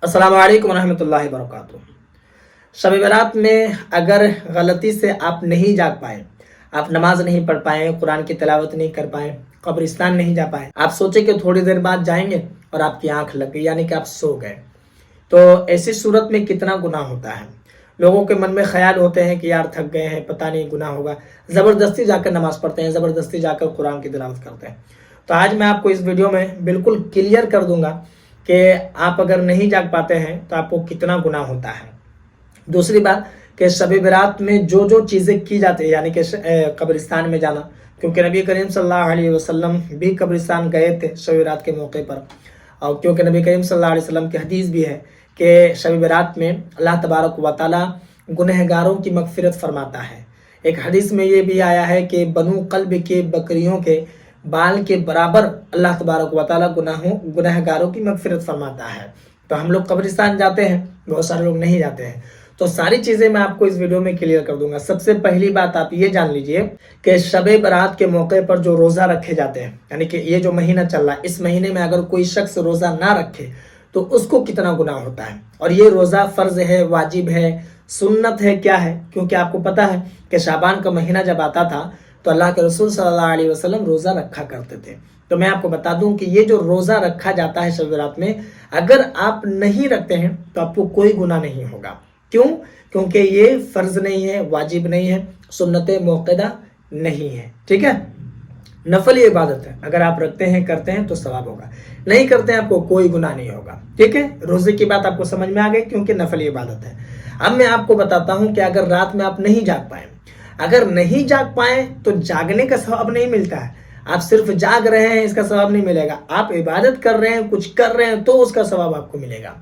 अस्सलाम वालेकुम रहमतुल्लाहि वबरकातुहू। शब बरात में अगर गलती से आप नहीं जाग पाए, आप नमाज नहीं पढ़ पाए, कुरान की तिलावत नहीं कर पाए, कब्रिस्तान नहीं जा पाए, आप सोचे कि थोड़ी देर बाद जाएंगे और आपकी आंख लग गई, यानी कि आप सो गए, तो ऐसी सूरत में कितना गुनाह होता है। लोगों के मन में ख्याल होते हैं कि यार थक गए हैं, पता नहीं गुनाह होगा, ज़बरदस्ती जाकर नमाज पढ़ते हैं, ज़बरदस्ती जाकर कुरान की तिलावत करते हैं। तो आज मैं आपको इस वीडियो में बिल्कुल क्लियर कर दूंगा कि आप अगर नहीं जाग पाते हैं तो आपको कितना गुनाह होता है। दूसरी बात कि शब बरात में जो जो चीज़ें की जाती है, यानी कि कब्रिस्तान में जाना, क्योंकि नबी करीम सल्लल्लाहु अलैहि वसल्लम भी कब्रिस्तान गए थे शब बरात के मौके पर, और क्योंकि नबी करीम सल्लल्लाहु अलैहि वसल्लम की हदीस भी है कि शब बरात में अल्लाह तबारक व तआला गुनहगारों की मगफिरत फरमाता है। एक हदीस में ये भी आया है कि बनु कल्ब के बकरियों के बाल के बराबर अल्लाह तबारक व तआला गुनहगारों की मगफिरत फरमाता है। तो हम लोग कब्रिस्तान जाते हैं, बहुत सारे लोग नहीं जाते हैं। तो सारी चीज़ें मैं आपको इस वीडियो में क्लियर कर दूंगा। सबसे पहली बात आप ये जान लीजिए कि शब बरात के मौके पर जो रोज़ा रखे जाते हैं, यानी कि ये जो महीना चल रहा है, इस महीने में अगर कोई शख्स रोज़ा ना रखे तो उसको कितना गुनाह होता है। और ये रोज़ा फ़र्ज है, वाजिब है, सुन्नत है, क्या है? क्योंकि आपको पता है कि शाबान का महीना जब आता था तो अल्लाह के रसूल सल्लल्लाहु अलैहि वसल्लम रोज़ा रखा करते थे। तो मैं आपको बता दूं कि ये जो रोज़ा रखा जाता है शब बरात में, अगर आप नहीं रखते हैं तो आपको कोई गुनाह नहीं होगा। क्यों? क्योंकि ये फ़र्ज नहीं है, वाजिब नहीं है, सुन्नत मुअक्कदा नहीं है। ठीक है, नफल इबादत है। अगर आप रखते हैं, करते हैं तो सवाब होगा, नहीं करते हैं आपको कोई गुनाह नहीं होगा। ठीक है, रोज़े की बात आपको समझ में आ गई, क्योंकि नफल इबादत है। अब मैं आपको बताता हूं कि अगर रात में आप नहीं जाग पाए, अगर नहीं जाग पाए तो जागने का सवाब नहीं मिलता है। आप सिर्फ जाग रहे हैं, इसका सवाब नहीं मिलेगा। आप इबादत कर रहे हैं, कुछ कर रहे हैं, तो उसका सवाब आपको मिलेगा।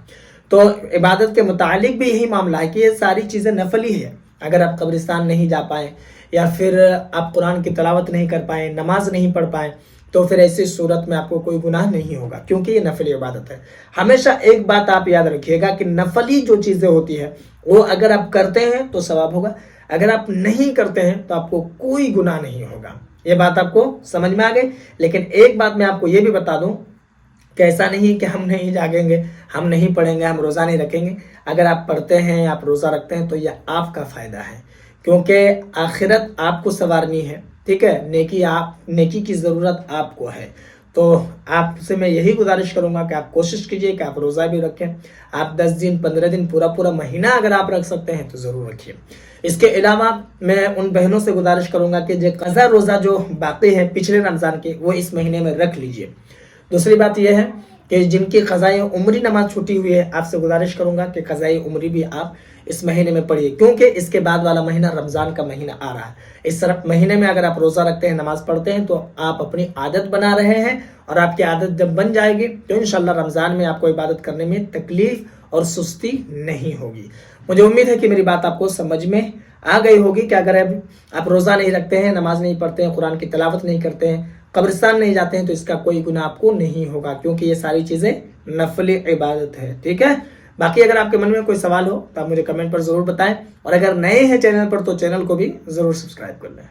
तो इबादत के मुतालिक भी यही मामला है कि ये सारी चीज़ें नफली है। अगर आप कब्रिस्तान नहीं जा पाए, या फिर आप कुरान की तिलावत नहीं कर पाए, नमाज नहीं पढ़ पाए, तो फिर ऐसी सूरत में आपको कोई गुनाह नहीं होगा, क्योंकि ये नफली इबादत है। हमेशा एक बात आप याद रखिएगा कि नफली जो चीज़ें होती है वो अगर आप करते हैं तो सवाब होगा, अगर आप नहीं करते हैं तो आपको कोई गुनाह नहीं होगा। ये बात आपको समझ में आ गई। लेकिन एक बात मैं आपको ये भी बता दूं कि ऐसा नहीं कि हम नहीं जागेंगे, हम नहीं पढ़ेंगे, हम रोज़ा नहीं रखेंगे। अगर आप पढ़ते हैं, आप रोज़ा रखते हैं, तो यह आपका फ़ायदा है, क्योंकि आखिरत आपको संवारनी है। ठीक है, नेकी की ज़रूरत आपको है। तो आपसे मैं यही गुजारिश करूंगा कि आप कोशिश कीजिए कि आप रोज़ा भी रखें। आप 10 दिन, 15 दिन, पूरा महीना अगर आप रख सकते हैं तो ज़रूर रखिए। इसके अलावा मैं उन बहनों से गुजारिश करूंगा कि जो क़ज़ा रोज़ा जो बाकी है पिछले रमज़ान के, वो इस महीने में रख लीजिए। दूसरी बात यह है कि जिनकी क़ज़ाए उम्री नमाज छूटी हुई है, आपसे गुजारिश करूंगा कि क़ज़ाए उम्री भी आप इस महीने में पढ़िए, क्योंकि इसके बाद वाला महीना रमज़ान का महीना आ रहा है। इस महीने में अगर आप रोज़ा रखते हैं, नमाज पढ़ते हैं, तो आप अपनी आदत बना रहे हैं, और आपकी आदत जब बन जाएगी तो इंशाल्लाह रमज़ान में आपको इबादत करने में तकलीफ और सुस्ती नहीं होगी। मुझे उम्मीद है कि मेरी बात आपको समझ में आ गई होगी कि अगर आप रोज़ा नहीं रखते हैं, नमाज नहीं पढ़ते हैं, कुरान की तिलावत नहीं करते हैं, कब्रिस्तान नहीं जाते हैं, तो इसका कोई गुनाह आपको नहीं होगा, क्योंकि ये सारी चीज़ें नफली इबादत है। ठीक है, बाकी अगर आपके मन में कोई सवाल हो तो आप मुझे कमेंट पर ज़रूर बताएं, और अगर नए हैं चैनल पर तो चैनल को भी ज़रूर सब्सक्राइब कर लें।